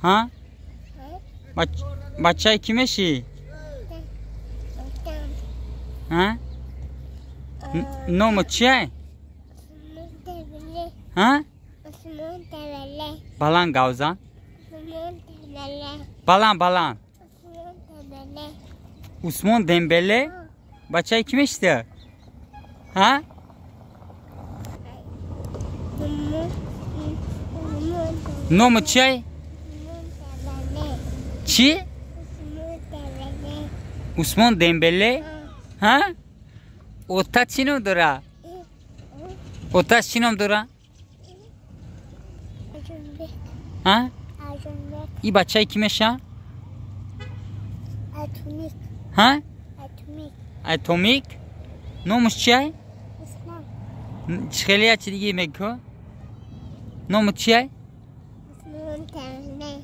ها بچه کیمه شی ها نوم چیه ها بالان گاوزان بالان عثمان دمبله بچه کیمه شده ها نوم چیه چی عثمان دمبله ها اوتا چی نام داره اوتا چی نام داره ها ای بچه کی میشه اتمیک ها اتمیک نامش چیه خیلی چی دیگه میگه نام چیه اسمان تمنه